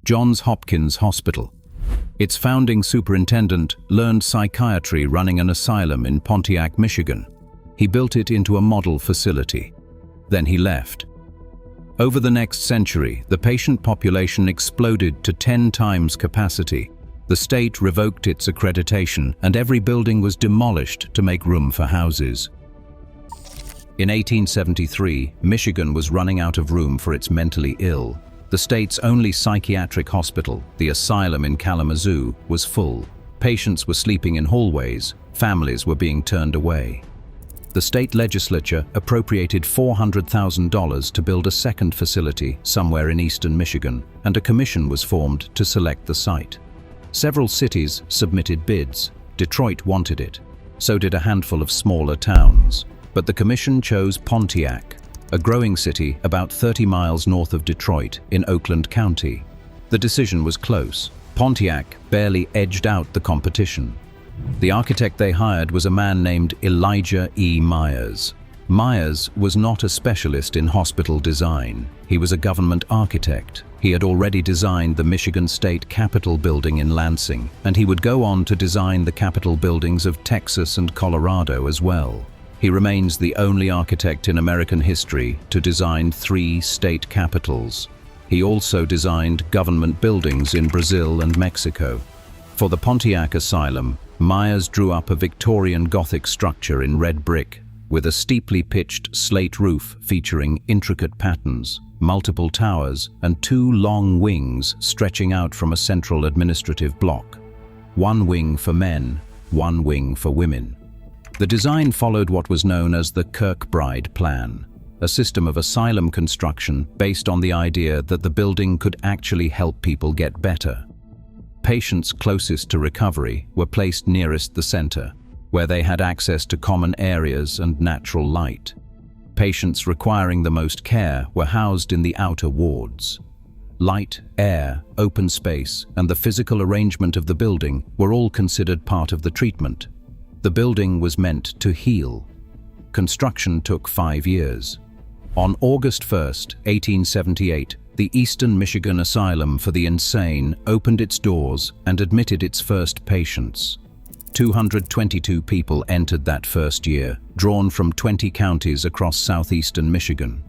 Johns Hopkins Hospital. Its founding superintendent learned psychiatry running an asylum in Pontiac, Michigan. He built it into a model facility. Then he left. Over the next century, the patient population exploded to 10 times capacity. The state revoked its accreditation, and every building was demolished to make room for houses. In 1873, Michigan was running out of room for its mentally ill. The state's only psychiatric hospital, the asylum in Kalamazoo, was full. Patients were sleeping in hallways. Families were being turned away. The state legislature appropriated $400,000 to build a second facility somewhere in Eastern Michigan, and a commission was formed to select the site. Several cities submitted bids. Detroit wanted it. So did a handful of smaller towns. But the commission chose Pontiac, a growing city about 30 miles north of Detroit in Oakland County. The decision was close. Pontiac barely edged out the competition. The architect they hired was a man named Elijah E. Myers. Myers was not a specialist in hospital design. He was a government architect. He had already designed the Michigan State Capitol building in Lansing, and he would go on to design the Capitol buildings of Texas and Colorado as well. He remains the only architect in American history to design 3 state capitals. He also designed government buildings in Brazil and Mexico. For the Pontiac Asylum, Myers drew up a Victorian Gothic structure in red brick, with a steeply pitched slate roof featuring intricate patterns, multiple towers, and 2 long wings stretching out from a central administrative block. 1 wing for men, 1 wing for women. The design followed what was known as the Kirkbride plan, a system of asylum construction based on the idea that the building could actually help people get better. Patients closest to recovery were placed nearest the center, where they had access to common areas and natural light. Patients requiring the most care were housed in the outer wards. Light, air, open space, and the physical arrangement of the building were all considered part of the treatment. The building was meant to heal. Construction took 5 years. On August 1, 1878, the Eastern Michigan Asylum for the Insane opened its doors and admitted its first patients. 222 people entered that first year, drawn from 20 counties across southeastern Michigan.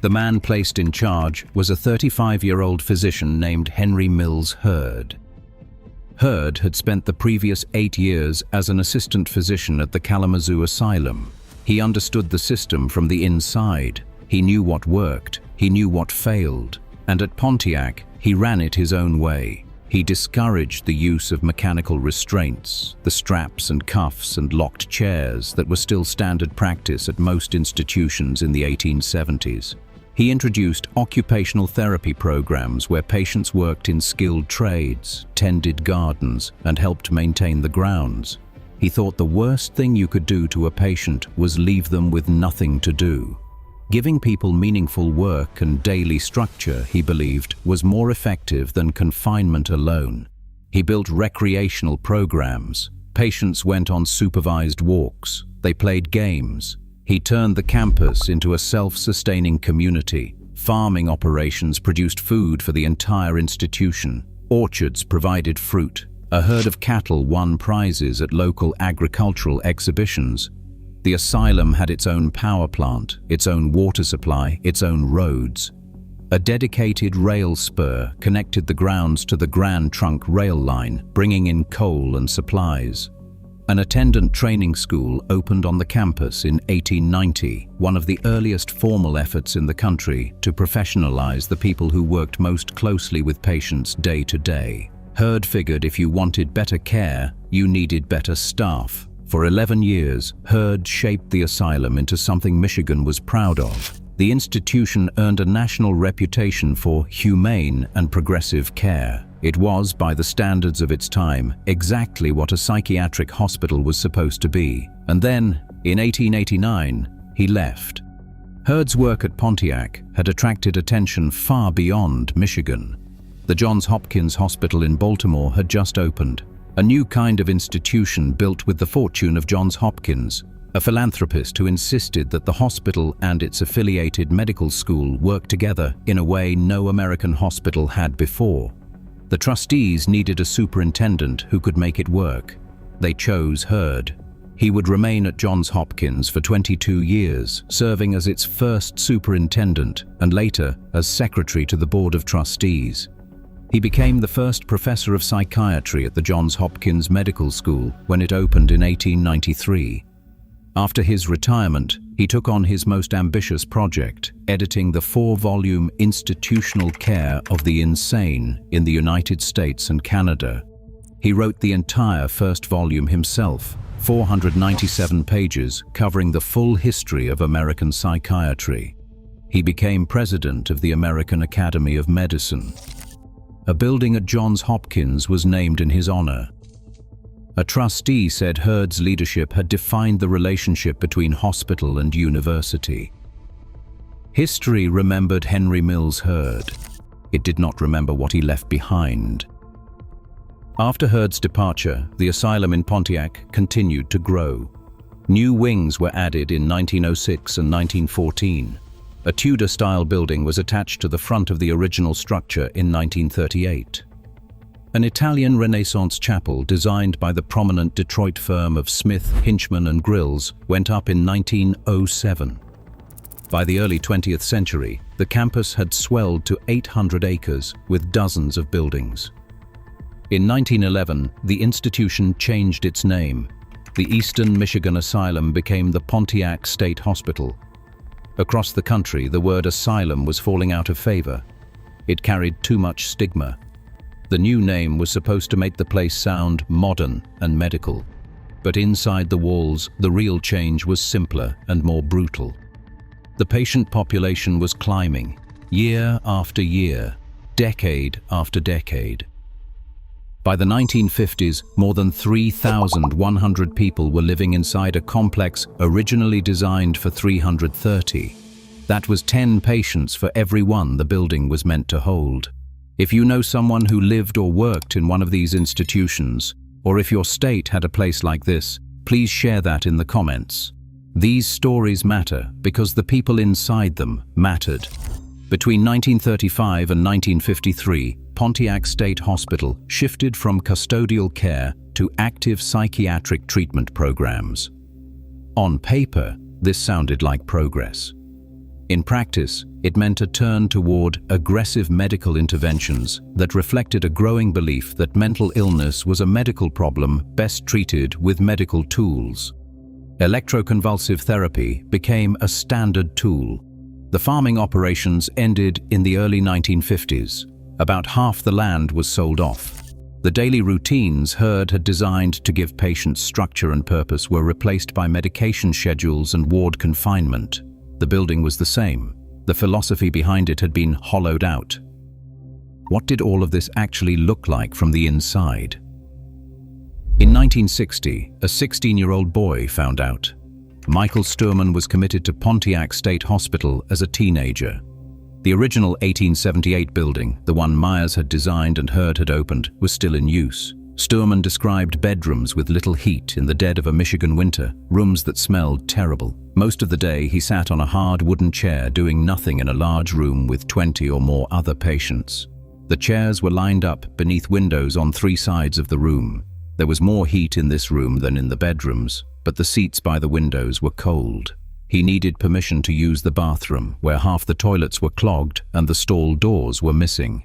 The man placed in charge was a 35-year-old physician named Henry Mills Hurd. Hurd had spent the previous 8 years as an assistant physician at the Kalamazoo Asylum. He understood the system from the inside. He knew what worked, he knew what failed, and at Pontiac, he ran it his own way. He discouraged the use of mechanical restraints, the straps and cuffs and locked chairs that were still standard practice at most institutions in the 1870s. He introduced occupational therapy programs where patients worked in skilled trades, tended gardens, and helped maintain the grounds. He thought the worst thing you could do to a patient was leave them with nothing to do. Giving people meaningful work and daily structure, he believed, was more effective than confinement alone. He built recreational programs. Patients went on supervised walks. They played games. He turned the campus into a self-sustaining community. Farming operations produced food for the entire institution. Orchards provided fruit. A herd of cattle won prizes at local agricultural exhibitions. The asylum had its own power plant, its own water supply, its own roads. A dedicated rail spur connected the grounds to the Grand Trunk rail line, bringing in coal and supplies. An attendant training school opened on the campus in 1890, one of the earliest formal efforts in the country to professionalize the people who worked most closely with patients day to day. Hurd figured if you wanted better care, you needed better staff. For 11 years, Hurd shaped the asylum into something Michigan was proud of. The institution earned a national reputation for humane and progressive care. It was, by the standards of its time, exactly what a psychiatric hospital was supposed to be. And then, in 1889, he left. Hurd's work at Pontiac had attracted attention far beyond Michigan. The Johns Hopkins Hospital in Baltimore had just opened. A new kind of institution built with the fortune of Johns Hopkins, a philanthropist who insisted that the hospital and its affiliated medical school work together in a way no American hospital had before. The trustees needed a superintendent who could make it work. They chose Hurd. He would remain at Johns Hopkins for 22 years, serving as its first superintendent and later as secretary to the Board of Trustees. He became the first professor of psychiatry at the Johns Hopkins Medical School when it opened in 1893. After his retirement, he took on his most ambitious project, editing the 4-volume Institutional Care of the Insane in the United States and Canada. He wrote the entire first volume himself, 497 pages covering the full history of American psychiatry. He became president of the American Academy of Medicine. A building at Johns Hopkins was named in his honor. A trustee said Hurd's leadership had defined the relationship between hospital and university. History remembered Henry Mills Hurd. It did not remember what he left behind. After Hurd's departure, the asylum in Pontiac continued to grow. New wings were added in 1906 and 1914. A Tudor-style building was attached to the front of the original structure in 1938. An Italian Renaissance chapel designed by the prominent Detroit firm of Smith, Hinchman and Grills went up in 1907. By the early 20th century, the campus had swelled to 800 acres with dozens of buildings. In 1911, the institution changed its name. The Eastern Michigan Asylum became the Pontiac State Hospital. Across the country, the word asylum was falling out of favor. It carried too much stigma. The new name was supposed to make the place sound modern and medical. But inside the walls, the real change was simpler and more brutal. The patient population was climbing, year after year, decade after decade. By the 1950s, more than 3,100 people were living inside a complex originally designed for 330. That was 10 patients for every one the building was meant to hold. If you know someone who lived or worked in one of these institutions, or if your state had a place like this, please share that in the comments. These stories matter because the people inside them mattered. Between 1935 and 1953, Pontiac State Hospital shifted from custodial care to active psychiatric treatment programs. On paper, this sounded like progress. In practice, it meant a turn toward aggressive medical interventions that reflected a growing belief that mental illness was a medical problem best treated with medical tools. Electroconvulsive therapy became a standard tool. The farming operations ended in the early 1950s. About half the land was sold off. The daily routines Hurd had designed to give patients structure and purpose were replaced by medication schedules and ward confinement. The building was the same. The philosophy behind it had been hollowed out. What did all of this actually look like from the inside? In 1960, a 16-year-old boy found out. Michael Sturman was committed to Pontiac State Hospital as a teenager. The original 1878 building, the one Myers had designed and Hurd had opened, was still in use. Sturman described bedrooms with little heat in the dead of a Michigan winter, rooms that smelled terrible. Most of the day he sat on a hard wooden chair doing nothing in a large room with 20 or more other patients. The chairs were lined up beneath windows on 3 sides of the room. There was more heat in this room than in the bedrooms, but the seats by the windows were cold. He needed permission to use the bathroom, where half the toilets were clogged and the stall doors were missing.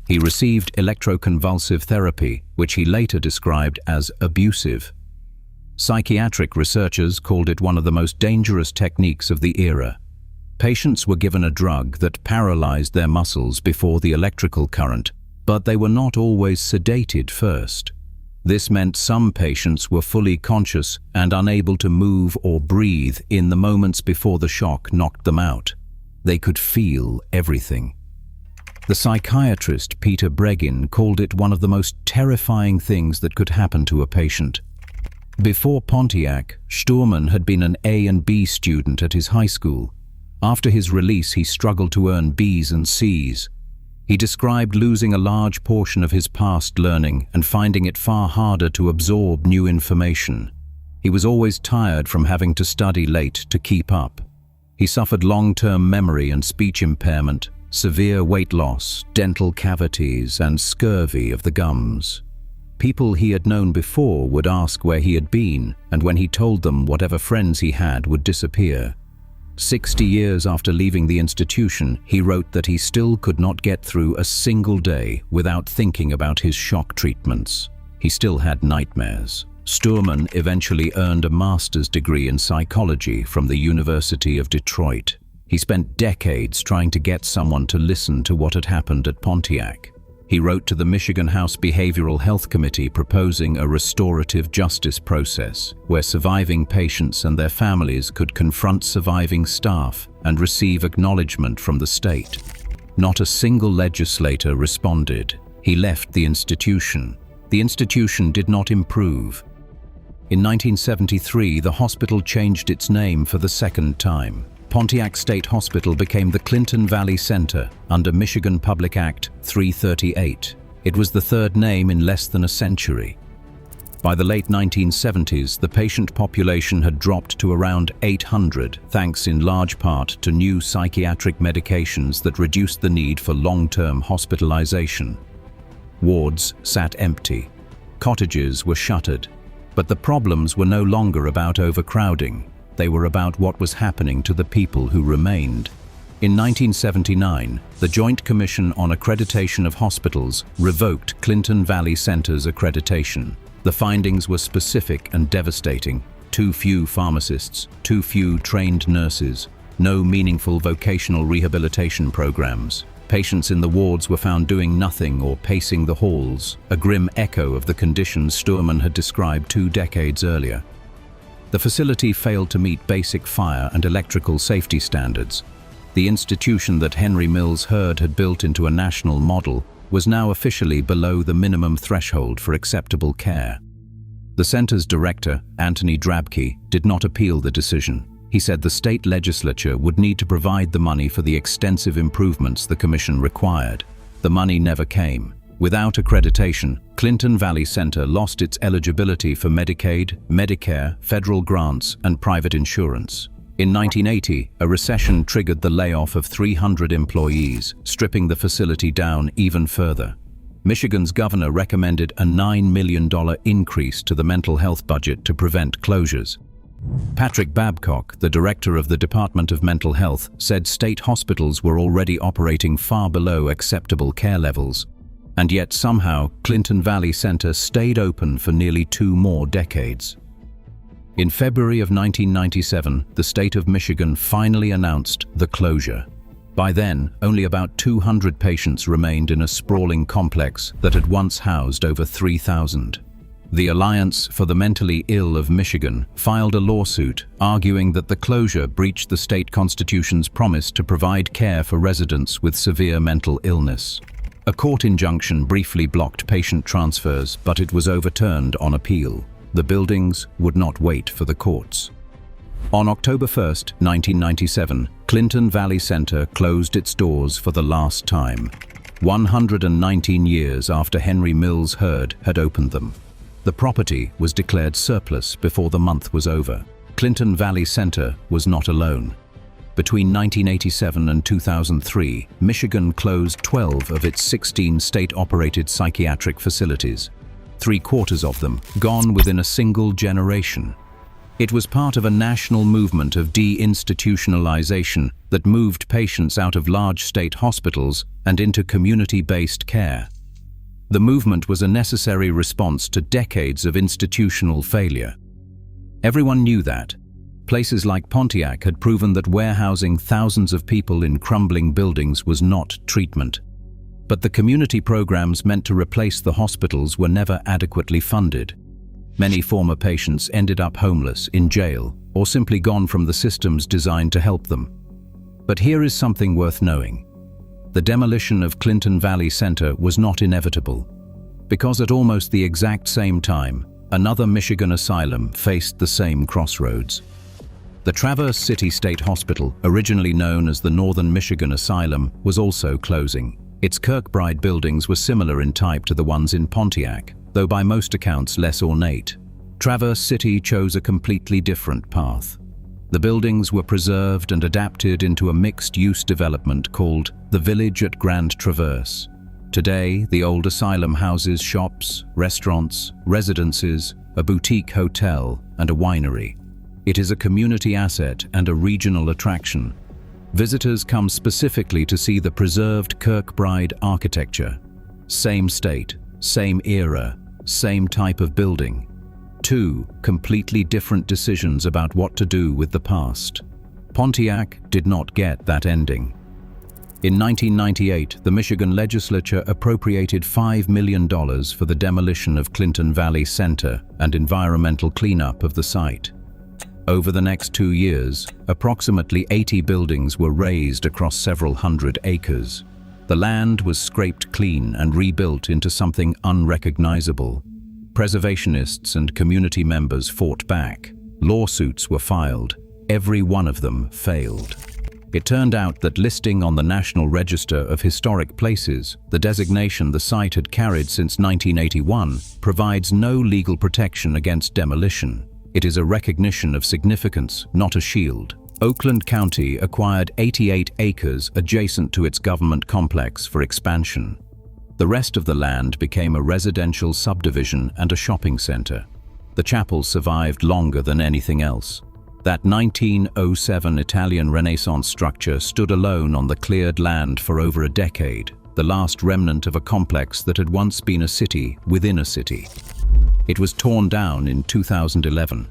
He received electroconvulsive therapy, which he later described as abusive. Psychiatric researchers called it one of the most dangerous techniques of the era. Patients were given a drug that paralyzed their muscles before the electrical current, but they were not always sedated first. This meant some patients were fully conscious and unable to move or breathe in the moments before the shock knocked them out. They could feel everything. The psychiatrist Peter Breggin called it one of the most terrifying things that could happen to a patient. Before Pontiac, Sturman had been an A and B student at his high school. After his release, he struggled to earn B's and C's. He described losing a large portion of his past learning and finding it far harder to absorb new information. He was always tired from having to study late to keep up. He suffered long-term memory and speech impairment, severe weight loss, dental cavities, and scurvy of the gums. People he had known before would ask where he had been, and when he told them, whatever friends he had would disappear. 60 years after leaving the institution, he wrote that he still could not get through a single day without thinking about his shock treatments. He still had nightmares. Sturman eventually earned a master's degree in psychology from the University of Detroit. He spent decades trying to get someone to listen to what had happened at Pontiac. He wrote to the Michigan House Behavioral Health Committee proposing a restorative justice process where surviving patients and their families could confront surviving staff and receive acknowledgement from the state. Not a single legislator responded. He left the institution. The institution did not improve. In 1973, the hospital changed its name for the second time. Pontiac State Hospital became the Clinton Valley Center under Michigan Public Act 338. It was the third name in less than a century. By the late 1970s, the patient population had dropped to around 800, thanks in large part to new psychiatric medications that reduced the need for long-term hospitalization. Wards sat empty. Cottages were shuttered. But the problems were no longer about overcrowding. They were about what was happening to the people who remained. In 1979, the Joint Commission on Accreditation of Hospitals revoked Clinton Valley Center's accreditation. The findings were specific and devastating. Too few pharmacists, too few trained nurses, no meaningful vocational rehabilitation programs. Patients in the wards were found doing nothing or pacing the halls, a grim echo of the conditions Sturman had described 2 decades earlier. The facility failed to meet basic fire and electrical safety standards. The institution that Henry Mills Hurd had built into a national model was now officially below the minimum threshold for acceptable care. The center's director, Anthony Drabke, did not appeal the decision. He said the state legislature would need to provide the money for the extensive improvements the commission required. The money never came. Without accreditation, Clinton Valley Center lost its eligibility for Medicaid, Medicare, federal grants, and private insurance. In 1980, a recession triggered the layoff of 300 employees, stripping the facility down even further. Michigan's governor recommended a $9 million increase to the mental health budget to prevent closures. Patrick Babcock, the director of the Department of Mental Health, said state hospitals were already operating far below acceptable care levels. And yet somehow, Clinton Valley Center stayed open for nearly 2 more decades. In February of 1997, the state of Michigan finally announced the closure. By then, only about 200 patients remained in a sprawling complex that had once housed over 3,000. The Alliance for the Mentally Ill of Michigan filed a lawsuit arguing that the closure breached the state constitution's promise to provide care for residents with severe mental illness. A court injunction briefly blocked patient transfers, but it was overturned on appeal. The buildings would not wait for the courts. On October 1, 1997, Clinton Valley Center closed its doors for the last time, 119 years after Henry Mills Hurd had opened them. The property was declared surplus before the month was over. Clinton Valley Center was not alone. Between 1987 and 2003, Michigan closed 12 of its 16 state-operated psychiatric facilities, 3/4 of them gone within a single generation. It was part of a national movement of deinstitutionalization that moved patients out of large state hospitals and into community-based care. The movement was a necessary response to decades of institutional failure. Everyone knew that. Places like Pontiac had proven that warehousing thousands of people in crumbling buildings was not treatment. But the community programs meant to replace the hospitals were never adequately funded. Many former patients ended up homeless, in jail, or simply gone from the systems designed to help them. But here is something worth knowing. The demolition of Clinton Valley Center was not inevitable, because at almost the exact same time, another Michigan asylum faced the same crossroads. The Traverse City State Hospital, originally known as the Northern Michigan Asylum, was also closing. Its Kirkbride buildings were similar in type to the ones in Pontiac, though by most accounts less ornate. Traverse City chose a completely different path. The buildings were preserved and adapted into a mixed-use development called the Village at Grand Traverse. Today, the old asylum houses shops, restaurants, residences, a boutique hotel, and a winery. It is a community asset and a regional attraction. Visitors come specifically to see the preserved Kirkbride architecture. Same state, same era, same type of building. Two completely different decisions about what to do with the past. Pontiac did not get that ending. In 1998, the Michigan legislature appropriated $5 million for the demolition of Clinton Valley Center and environmental cleanup of the site. Over the next 2 years, approximately 80 buildings were razed across several hundred acres. The land was scraped clean and rebuilt into something unrecognizable. Preservationists and community members fought back. Lawsuits were filed. Every one of them failed. It turned out that listing on the National Register of Historic Places, the designation the site had carried since 1981, provides no legal protection against demolition. It is a recognition of significance, not a shield. Oakland County acquired 88 acres adjacent to its government complex for expansion. The rest of the land became a residential subdivision and a shopping center. The chapel survived longer than anything else. That 1907 Italian Renaissance structure stood alone on the cleared land for over a decade, the last remnant of a complex that had once been a city within a city. It was torn down in 2011.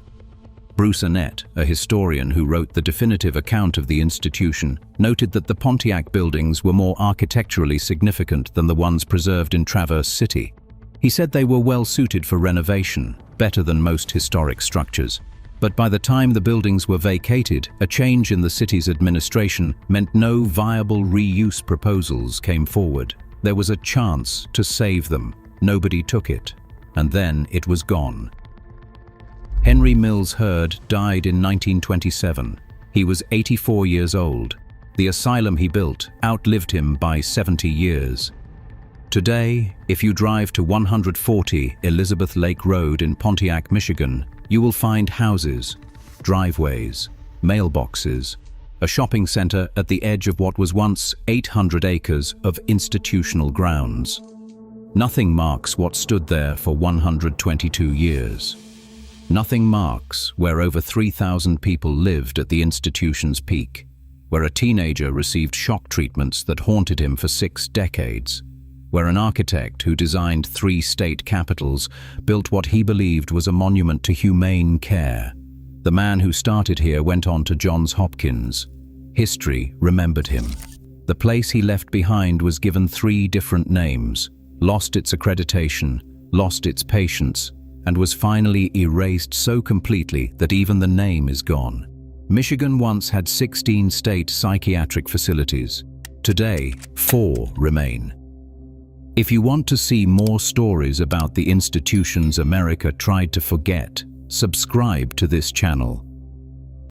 Bruce Annett, a historian who wrote the definitive account of the institution, noted that the Pontiac buildings were more architecturally significant than the ones preserved in Traverse City. He said they were well suited for renovation, better than most historic structures. But by the time the buildings were vacated, a change in the city's administration meant no viable reuse proposals came forward. There was a chance to save them. Nobody took it. And then it was gone. Henry Mills Hurd died in 1927. He was 84 years old. The asylum he built outlived him by 70 years. Today, if you drive to 140 Elizabeth Lake Road in Pontiac, Michigan, you will find houses, driveways, mailboxes, a shopping center at the edge of what was once 800 acres of institutional grounds. Nothing marks what stood there for 122 years. Nothing marks where over 3,000 people lived at the institution's peak, where a teenager received shock treatments that haunted him for 6 decades, where an architect who designed 3 state capitals built what he believed was a monument to humane care. The man who started here went on to Johns Hopkins. History remembered him. The place he left behind was given 3 different names, lost its accreditation, lost its patience, and was finally erased so completely that even the name is gone. Michigan once had 16 state psychiatric facilities. Today, 4 remain. If you want to see more stories about the institutions America tried to forget, subscribe to this channel.